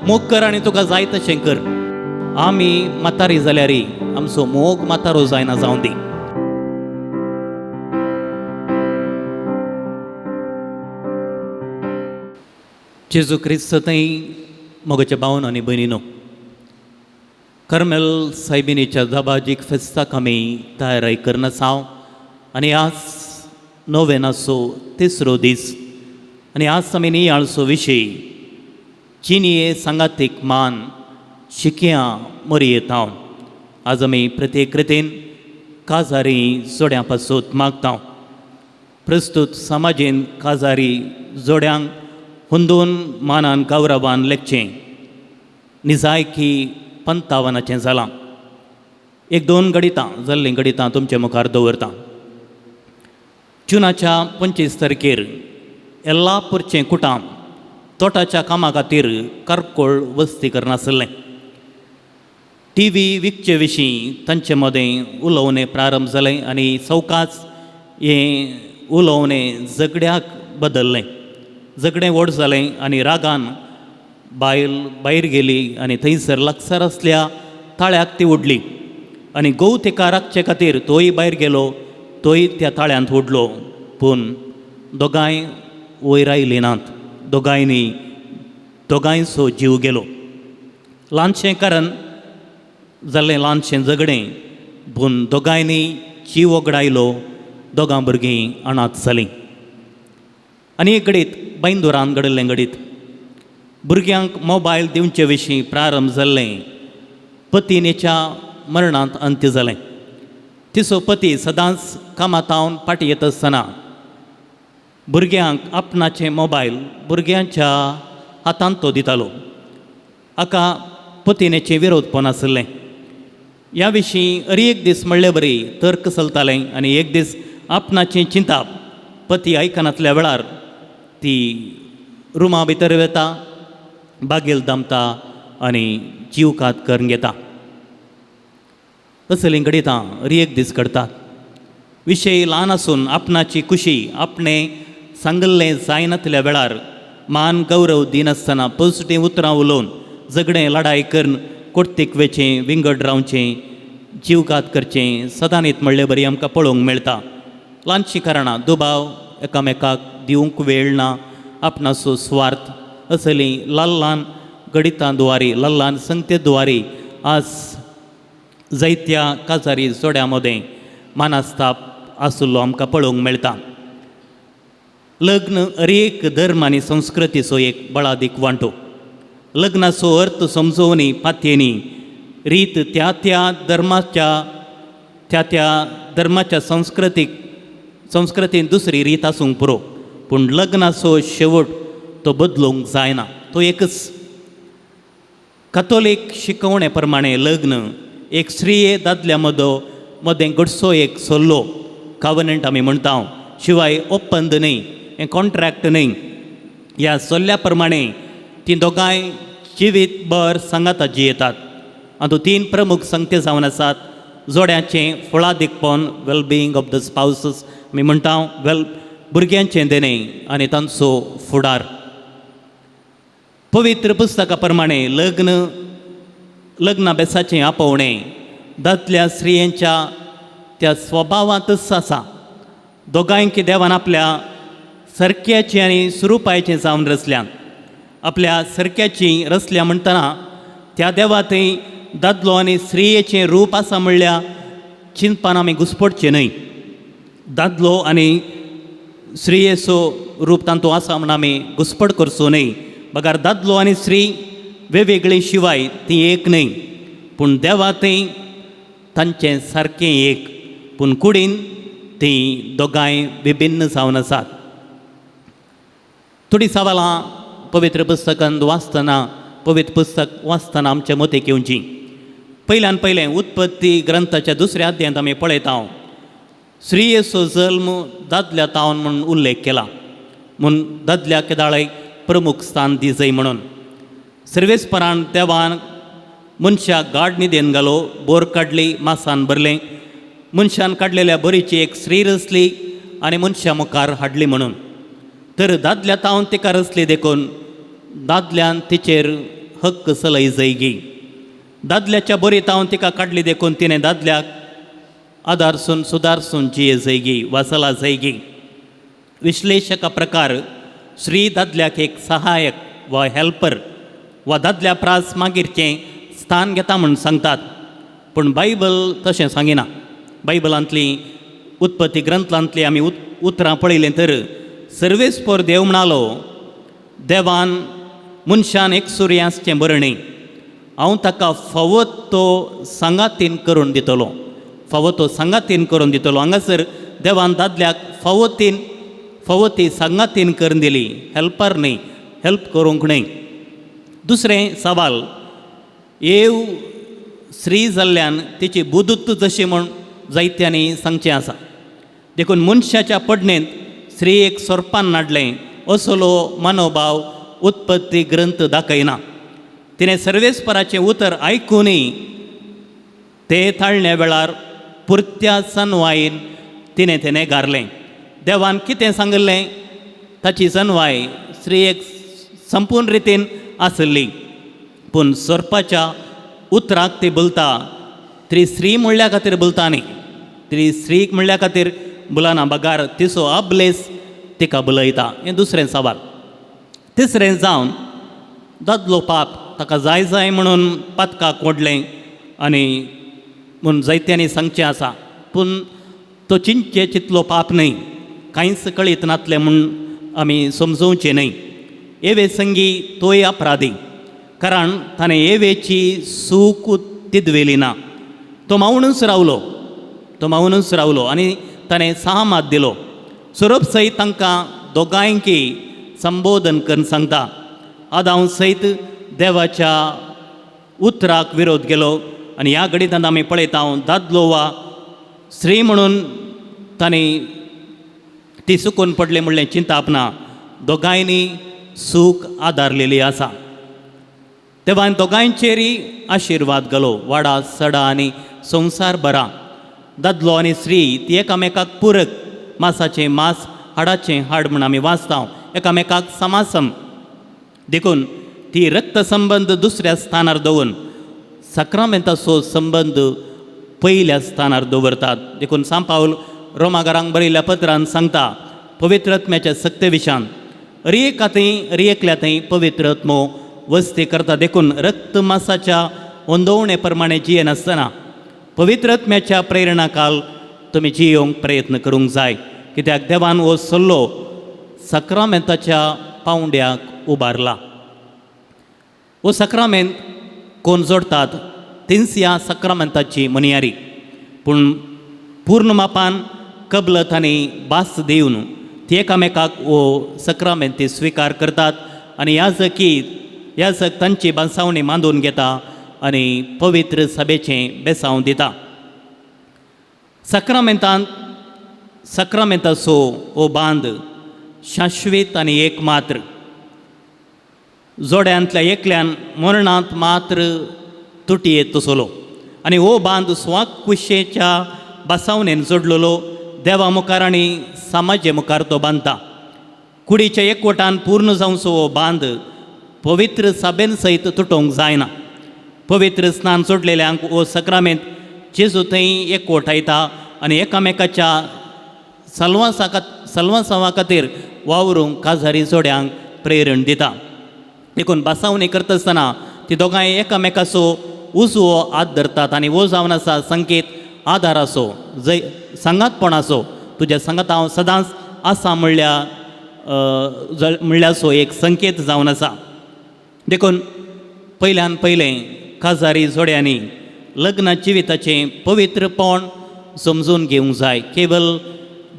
मोग कर आनी तुका जाय तशें कर. आमी म्हातारी जाल्यार आमचो मोग म्हातारो जायना जावं दी. जेजू क्रिस्त थंय मोगाच्या भावन आनी भयणीनो, कर्मेल सायबिणीच्या दबाजीक फेस्ताक आमी तयाराय करना साव. आनी आज नोवेनाचो तिसरो दीस आनी आज आमी नियाळचो विशय चिनिये सांगातीक मान शिकयां मोरयेतांव. आज आमी प्रत्येक रितीन काजारी जोड्यां पासून मागतांव. प्रस्तुत समाजीन काजारी जोड्यांक हुंदून मानान गौरवान लेखचें निजायकी पंतावनाचें जालां. एक दोन गडितां जाल्लीं गडितां तुमचे मुखार दवरतां. जुनाच्या 25 तारखेर येल्लापूरचें कुटाम तोटाच्या कामा खातीर कारकोळ वस्ती करनासलें. टीव्ही विकचे विशीं तांचे मदें उलोवणें प्रारंभ जालें आनी सवकाच हें उलोवणें झगड्याक बदल्लें. झगडें व्हड जालें आनी रागान बायल भायर गेली आनी थंयसर लागसार आसल्या ताळ्याक ती उडली आनी घोव तिका राखचे खातीर तोय भायर गेलो, तोय त्या ताळ्यांत उडलो. पूण दोगांय वयर आयलीं नात. दोगांयचो जीव गेलो. ल्हानशें कारण जाल्लें ल्हानशें झगडें, पूण दोगांयनी जीव वगडायलो. दोगां भुरगीं अनाथ जालीं. आनी एक घडीत बांदुरान घडयल्लें घडीत भुरग्यांक मोबायल दिवचे विशीं प्रारंभ जाल्लें. पत्नीच्या मरणांत अंत्य जालें. तिचो पती सदांच कामातावन फाटीं येत आसतना भुरग्यांक आपणाचे मोबायल भुरग्यांच्या हातांत तो दितालो. हाका पत्नीचें विरोधपण आसलें. ह्या विशीं एक दीस म्हणले बरी तर्क चलतालें आनी एक दीस आपणाचें चिंताप. पती आयकनातल्या वेळार ती रुमा भितर वेता, बागेल दामता आनी जीव कात करून घेता. असलीं घडितां एक दीस घडटात. विशय ल्हान आसून आपणाची खुशी आपणें सांगल्लें जायनातल्या वेळार मान गौरव दिनासतना पॉझिटीव उतरां उलोवन झगडें लढाय करून कोर्तीक वेचें, विंगड रावचें, जीव घात करचें सदां न्हीत म्हणले बरी आमकां पळोवंक मेळटा. ल्हानशीं कारणां, दुबाव, एकामेकाक दिवंक वेळ ना, आपणाचो स्वार्थ असलीं ल्हान ल्हान घडितां द्वारे, ल्हान ल्हान संगते द्वारे आज जायत्या काजारी जोड्यां मदें मानास्ताप आसुल्लो आमकां पळोवंक मेळटा. लग्न एक धर्म आनी संस्कृतीचो एक बळादीक वांटो. लग्नाचो अर्थ समजोवनी पातयेनी रीत त्या त्या धर्माच्या संस्कृतीन दुसरी रीत आसूंक पुरो. पूण लग्नाचो शेवट तो बदलूंक जायना, तो एकच. कथोलीक शिकवणे प्रमाणे लग्न एक स्त्रिये दादल्या मदें घडसो एक सल्लो, कावनंट आमी म्हणटा, शिवाय ओपंद न्ही, हें कॉन्ट्रॅक्ट न्ही. ह्या सल्ल्या प्रमाणे ती दोगांय जिवीत भर सांगाता जियेतात. हातूंत 3 प्रमुख संगते जावन आसात. जोड्याचें फुडारपण, वेलबिंग ऑफ द स्पाउसस आमी म्हणटा, भुरग्यांचें देणें आनी तांचो फुडार. पवित्र पुस्तका प्रमाणे लग्नाभ्यासाचें आपोवणें दादल्या स्त्रियेच्या त्या स्वभावांतच आसा. दोगांयक देवान आपल्या सरक्याचें आनी स्वरुपाचें जावन रचल्यां. आपल्या सरक्याची रचल्या म्हणटना त्या देवातय दादलो आनी स्त्रियेचें रूप आसा म्हणल्या चिंतपान आमी घुसपडचें न्हय. दादलो आनी स्त्रियेचो रूप तांतूं आसा म्हण आमी घुसपड करचो न्हय. बगार दादलो आनी स्त्री वेगवेगळी शिवाय ती एक न्हय, पूण देवातय तांचें सारकें एक, पूण कुडीन तीं दोगांय विभिन्न जावन आसात. थोडीं सवालां पवित्र पुस्तकांत पवित्र पुस्तक वाचतना आमच्या मतीक येवची. पयल्यान पयलें उत्पत्ती ग्रंथाच्या 2ऱ्या अध्यायांत आमी पळयता स्त्रियेचो जल्म दादल्या तावन म्हणून उल्लेख केला. म्हूण दादल्याक केदाळे प्रमुख स्थान दी जाय म्हणून. सर्वेस्परान देवान मनशाक गाड न्हिदेन घालो, बोर काडली, मासान भरलें, मनशान काडलेल्या बोरीची एक स्त्री रचली आनी मनशा मुखार हाडली म्हणून. तर दादल्या तावन तिका रचली देखून दादल्यान तिचेर हक्क सलय जैगी. दादल्याच्या बरीतावन तिका काडली देखून तिणें दादल्याक आदारसून सुदारसून जिये जैगी वासला जैगी. विश्लेशका प्रकार श्री दादल्याक एक सहायक वा हेल्पर वा दादल्या प्रास मागीरचें स्थान घेता म्हूण सांगतात. पूण बायबल तशें सांगिना. बायबलांतली उत्पत्ती ग्रंथांतली आमी उतरां पळयलें तर सर्वेस्पोर देव म्हणालो, देवान मनशान एक सूर्यासचें बरें न्ही, हांव ताका फावो तो सांगातीन करून दितलो, फावो तो सांगातीन करून दितलो. हांगासर देवान दादल्याक फावो ती सांगातीन करून दिली, हेल्पर न्ही, हेल्प करूंक न्ही. दुसरें सवाल, येव स्त्री जाल्ल्यान तिची बुदुत्त जशी म्हूण जायत्यांनी सांगचें आसा. देखून मनशाच्या पडणेंत स्त्रीयेक सोरपान नाडलें असलो मनोभाव उत्पत्ती ग्रंथ दाखयना. तिणें सर्वेस्पराचें उतर आयकूनय ते ताळण्या वेळार पुरत्या सनवायेन तिणें गारलें. देवान कितें सांगलें ताची सनवाय स्त्रियेक संपूर्ण रितीन आसली. पूण सोरपाच्या उतराक ती बोलता, ती स्त्री म्हणल्या खातीर बोलता न्ही, ती स्त्रीक म्हणल्या खातीर बुलाना, बगार तिचो आबलेस तिका बुलयता. हें दुसरें सवाल. तिसरें जावन दादलो पाप ताका जाय जाय म्हणून पातकाक ओडलें आनी म्हूण जायत्यांनी सांगचें आसा. पूण तो चिंचे चितलो पाप न्ही, कांयच कळीत नातलें म्हूण आमी समजोवचें न्ही. एवे संगी तोय अपराधी, कारण ताणें एवेची सूक तिदवेली ना. तो मावूनच रावलो आनी ताणें 6 मात दिलो. सोरोप सयत तांकां दोगांयकी संबोधन करून सांगता, आदांव सयत देवाच्या उतराक विरोध केलो. आनी ह्या घडींत आमी पळयता दादलो वा स्त्री म्हणून ताणें ती सुकून पडली म्हणलें चिंता आपणा. दोगांयनी सूख आदारलेली आसा. देवान दोगांयचेरय आशिर्वाद घालो, वाडा सडा आनी संवसार बरा. दादलो आनी स्त्री ती एकामेकाक पुरक, मांसाचें मांस हाडाचें हाड म्हूण आमी वाचता. एकामेकाक समासम देखून ती रक्त संबंद दुसऱ्या स्थानार दवरून सक्रामेंताचो संबंद पयल्या स्थानार दवरतात. देखून सांत पावल रोमाकारांक बरयल्ल्या पत्रांत सांगता, पवित्र आत्म्याच्या सक्ते विशान रियेकल्या थंय पवित्र आत्मो वस्ती करता. देखून रक्त मांसाच्या ओंदवणे प्रमाणे जिये नासतना पवित्र आत्म्याच्या प्रेरणा काल तुमी जियोंक प्रयत्न करूंक जाय. कित्याक देवान हो सल्लो सक्रामेंताच्या पावंड्याक उबारला. हो सक्रामेंत कोण जोडतात तींच ह्या सक्रामेंताची मनियारी. पूण पूर्ण मापान कबलत आनी बास दिवन ती एकामेकाक हो सक्रामेंती स्विकार करतात आनी याजक तांची बांसावणी बांदून घेता आनी पवित्र सभेचें बेसांव दिता. सक्रामेंताचो हो बांद शाश्वीत आनी एकमात्र. जोड्यांतल्या एकल्यान मरणांत मात्र तुटी येत तसलो आनी हो बांद स्वाक कुशेच्या बासावणेन जोडलेलो देवा मुखार आनी समाजे मुखार तो बांदता. कुडीच्या एकवटान पूर्ण जावचो हो बांद पवित्र सभेन सयत तुटोवंक जायना. पवित्र स्नान जोडलेल्यांक हो सक्रामेंत जेजू थंय एकवटायता आनी एकामेकाच्या सल्वासावा खातीर वावरूंक काजारी जोड्यांक प्रेरण दिता. देखून बासावणी करता आसतना ती दोगांय एकामेकाचो उजवो हात धरतात आनी हो जावन आसा संकेत आदाराचो, सांगातपणाचो. तुज्या सांगात हांव सदांच आसा म्हणल्याचो एक संकेत जावन आसा. देखून पयल्यान पयलें काजारी जोड्यांनी लग्न जिविताचें पवित्रपण समजून घेवंक जाय. केवल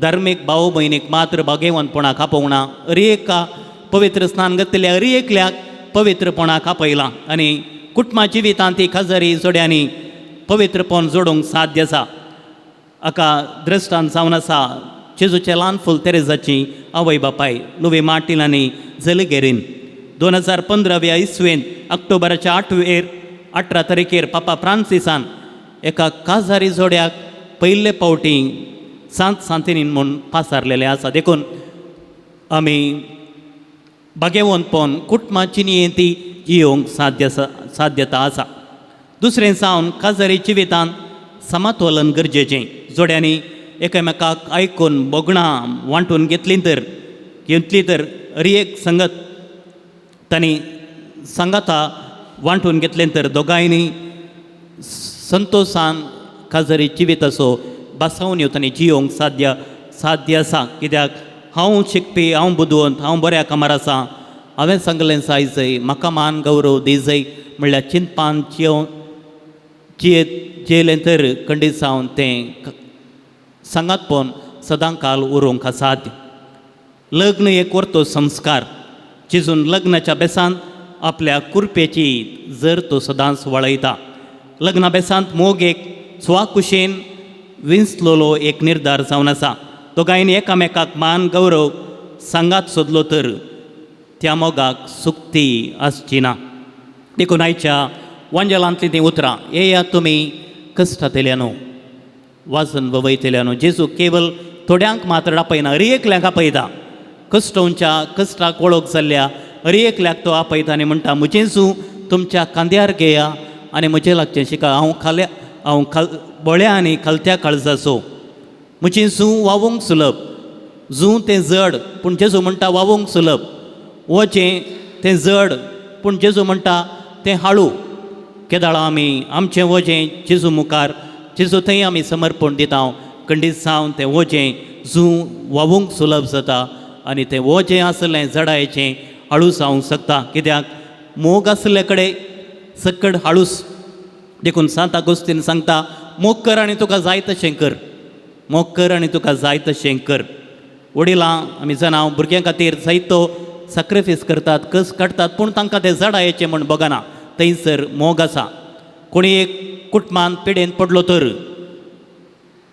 धार्मीक भाव भयणीक मात्र भाग्यवानपणाक आपोवना, हरएका पवित्र स्नान घातलेल्या हरएकल्याक पवित्रपणाक आपयलां आनी कुटुंबा जिवितांत ती काजारी जोड्यांनी पवित्रपण जोडूंक साध्य आसा. हाका दृश्टांत जावन आसा जेजूच्या ल्हान फूल तेरेजाची आवय बापाय लुवी मार्टीन आनी झलगेरीन 2015 इस्वेंत ऑक्टोबराच्या 18 तारखेर पापा फ्रांसिसान एका काजारी जोड्याक पयले फावटी सांतीनीन म्हूण पासारलेले आसा. देखून आमी भाग्यवंतपण कुटुंबाची न्ही ती येवंक साध्यता आसा. दुसरें सावन काजारी जिवितांत समतोलन गरजेचें. जोड्यांनी एकामेकाक आयकून बोगणां वांटून घेतली तर अरी एक संगत तांणी सांगाता वांटून घेतले तर दोगांयनी संतोशान काजारी जिविताचो बसावन येवतांनी जियोंक साध्य आसा. कित्याक हांव शिकपी, हांव बुदवंत, हांव बऱ्या कामार आसा, हांवें सांगलें जायचंय, म्हाका मान गौरव दिजय म्हणल्यार चिंतपान जेलें तर खंडीत जावन तें सांगातपण सदां काल उरोवंक असाध्य. लग्न एक व्हरतो संस्कार. चिजून लग्नाच्या बेसांत आपल्या कुरपेची जर तो सदांच वळयता. लग्ना बेसांत मोग एक स्वाकुशेन विंचलोलो एक निर्धार जावन आसा. दोगांयनी एकामेकाक मान गौरव सांगात सोदलो तर त्या मोगाक सुक्ती आसची ना. देखून आयच्या वांजेलांतलीं तीं उतरां येया तुमी कश्टांतल्यानो वाजन ववयतल्यानो. जेजू केवळ थोड्यांक मात्र आपयना, अरी एकल्यांक आपयता. कश्टांच्या कश्टाक वळख जाल्ल्या अरी एकल्याक तो आपयता आनी म्हणटा म्हजें तुमच्या कांद्यार घेया आनी म्हजें लागचें शिका. हांव बोळ्या आनी खालत्या काळजाचो. म्हजें वावूंक सुलभ. तें जड पूण जेजू म्हणटा वावूंक सुलभ. वचें तें जड पूण जेजू म्हणटा तें हाळू. केदाळां आमी आमचें वजें जेजू मुखार, जेजू थंय आमी समर्पण दिता. खंडीत जावन तें वजें वावूंक सुलभ जाता आनी तें वजें आसलें जडायेचें हाळूस जावंक शकता. कित्याक मोग आसले कडेन सकड हाळूस. देखून सांत आगोस्तीन सांगता मोग कर आनी तुका जाय तशें कर. मोग कर आनी तुका जाय तशें कर. वडिलां आमी जाणा भुरग्यां खातीर जायतो सॅक्रिफायस करतात, कस काडटात, पूण तांकां तें जडायेचें म्हण बगना. थंयसर मोग आसा. कोणी एक कुटुंबांत पिडेन पडलो तर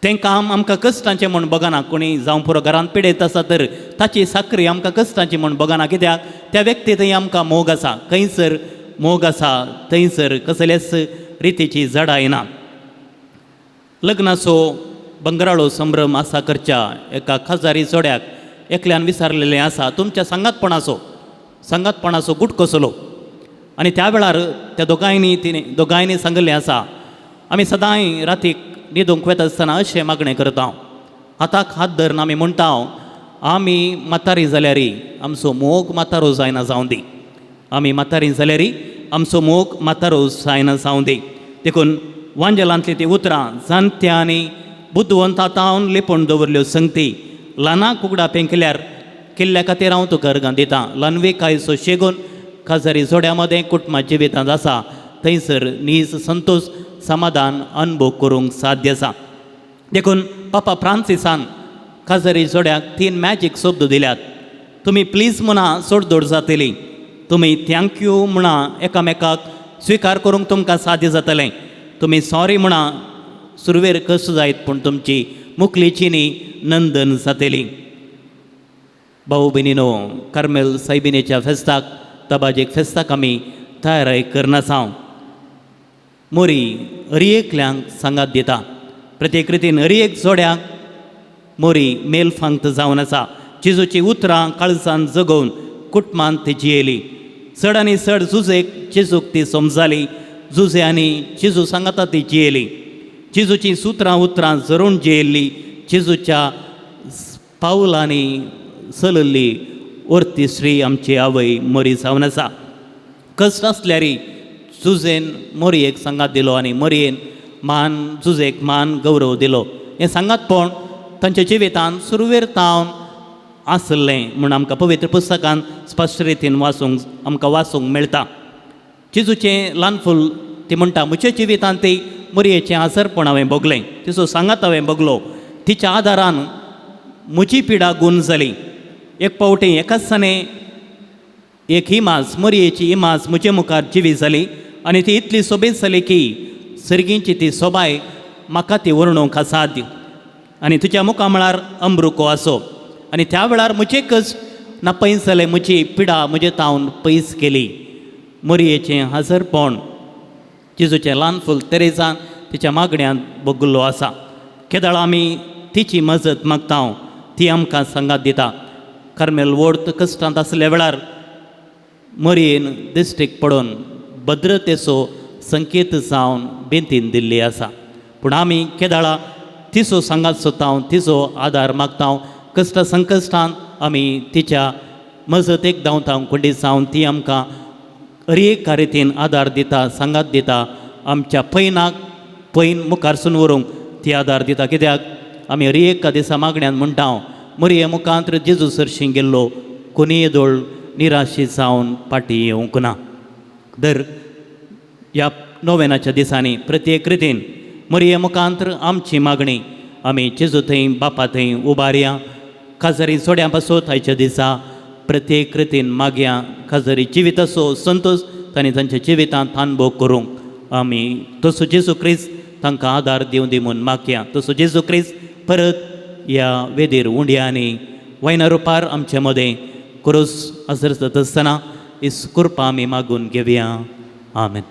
तें काम आमकां कश्टाचें म्हण बगना. कोणी जावं पुरो घरांत पिडेत आसा तर ताची साखरी आमकां कश्टाची म्हण बगना. कित्याक त्या व्यक्ती थंय आमकां मोग आसा. खंयसर मोग आसा थंयसर कसलेच रितीची जडाय ना. लग्नाचो बंगराळो संभ्रम आसा करच्या एका खाजारी जोड्याक एकल्यान विचारलेलें आसा तुमच्या सांगातपणाचो गूट कसलो. आनी त्या वेळार त्या दोगांयनी सांगलें आसा आमी सदांय रातीक न्हिदूंक वता आसतना अशें मागणें करता. हाताक हात धरून आमी म्हणटा आमी म्हातारी जाल्यारी आमचो मोग म्हातारो जायना जावं दी. आमी म्हातारी जाल्यारी आमचो मोग म्हातारो जायना जावं दी. देखून वांजेलांतलीं तीं उतरां जाणट्या आनी बुद्धवंतांतावन लेपून दवरल्यो संगती. ल्हानाक उगडा केल्ल्या खातीर हांव तुका अर्गां दितां. ल्हानवेकायचो शेगून काजारी जोड्या मदें कुटुंबा जिवितांत आसा. थंयसर नीज संतोश समाधान अनुभव करूंक साध्य आसा. देखून पापा फ्रांसिसान काजारी जोड्याक 3 मॅजीक शब्द दिल्यात. तुमी प्लीज म्हणा सोडदोड जातली. तुमी थँक्यू म्हणा एकामेकाक स्विकार करूंक तुमकां साध्य जातलें. तुमी सॉरी म्हणा सुरवेर कश्ट जायत पूण तुमची मुखलीची न्ही नंदन जातली. भाऊ भयणीनो, कार्मेल सायबिणीच्या फेस्ताक तबाजेक फेस्ताक आमी तयाराय करनासांव. मोरी अरी एकल्यांक सांगात दिता. प्रत्येक रितीन अरी एक जोड्याक मोरी मेल फांक्त जावन आसा. जेजूची उतरां काळजान जगोवन कुटुंबांत ती जियेली. चड आनी चड जुजेक जेजूक ती समजाली. जुजे आनी जेजू सांगाता ती जियेली. जेजूची उतरां जरून जियेल्ली. जेजूच्या पावलांनी चलल्ली वर्ती श्री आमची आवय मोरी जावन आसा. कश्ट आसल्यारी जुजेन मोरयेक सांगात दिलो आनी मोरयेन जुजेक मान गौरव दिलो. हें सांगातपण तांच्या जिवितांत सुरवेर तावन आसलें म्हूण आमकां पवित्र पुस्तकांत स्पश्ट रितीन आमकां वाचूंक मेळटा. जेजूचें ल्हान फूल ती म्हणटा म्हज्या जिवितांत ती मोरयेचें आसरपण हांवें भोगलें. तिचो सांगात हांवें भोगलो. तिच्या आदारान म्हजी पिडा गूण जाली. एक पावटी एकाच दिसांनी एक इमाज मोरयेची इमाज म्हजे मुखार जिवी जाली आनी ती इतली सोबीत जाली की सर्गींची ती सोबाय म्हाका ती वर्णोवंक असाध्य. आनी तुज्या मुखा म्हळ्यार अमृको आसो. आनी त्या वेळार म्हजे कश्ट ना पयस जालें. म्हजी पिडा म्हजे तावन पयस केली. मोरयेचें हाजरपण जेजूचें ल्हान फूल तेरेजान तिच्या मागण्यांत भोगलो आसा. केदाळ आमी तिची मजत मागता. ती आमकां सांगात दिता. कार्मेल वोर्त कश्टांत आसल्या वेळार मरयेन दिश्टीक पडोवन भद्रतेचो संकेत जावन बेंतीन दिल्ली आसा. पूण आमी केदाळा तिचो सांगात सोदता, तिचो आदार मागता. कश्ट संकश्टांत आमी तिच्या मजतेक धांवता. कोंडी जावन ती आमकां हर एका रितीन आदार दिता, सांगात दिता. आमच्या पैन मुखार सून व्हरूंक ती आदार दिता. कित्याक आमी हर एका दिसा मागण्यांत म्हणटा मरये मुखांत्र जेजू सरशी गेल्लो कोणी येदोळ निराशी जावन फाटी येवंक ना. दर ह्या नोवेनाच्या दिसांनी प्रत्येक रितीन मरये मुखांत्र आमची मागणी आमी जेजू थंय बापा थंय उबारया. काजारी सोड्या पासत आयच्या दिसा प्रत्येक रितीन मागया. काजारी जिवीत असो संतोश तांणी तांच्या जिवितांत अनुभव करूंक आमी तसो जेजू क्रिस्त तांकां आदार दिवं दी म्हूण मागया. तसो जेजू क्रिस्त परत ह्या वेदेर उंड्या आनी वायना रुपार आमचे मदें क्रूस आसरता आसतना ही कृपा आमी मागून घेवया. आमेन.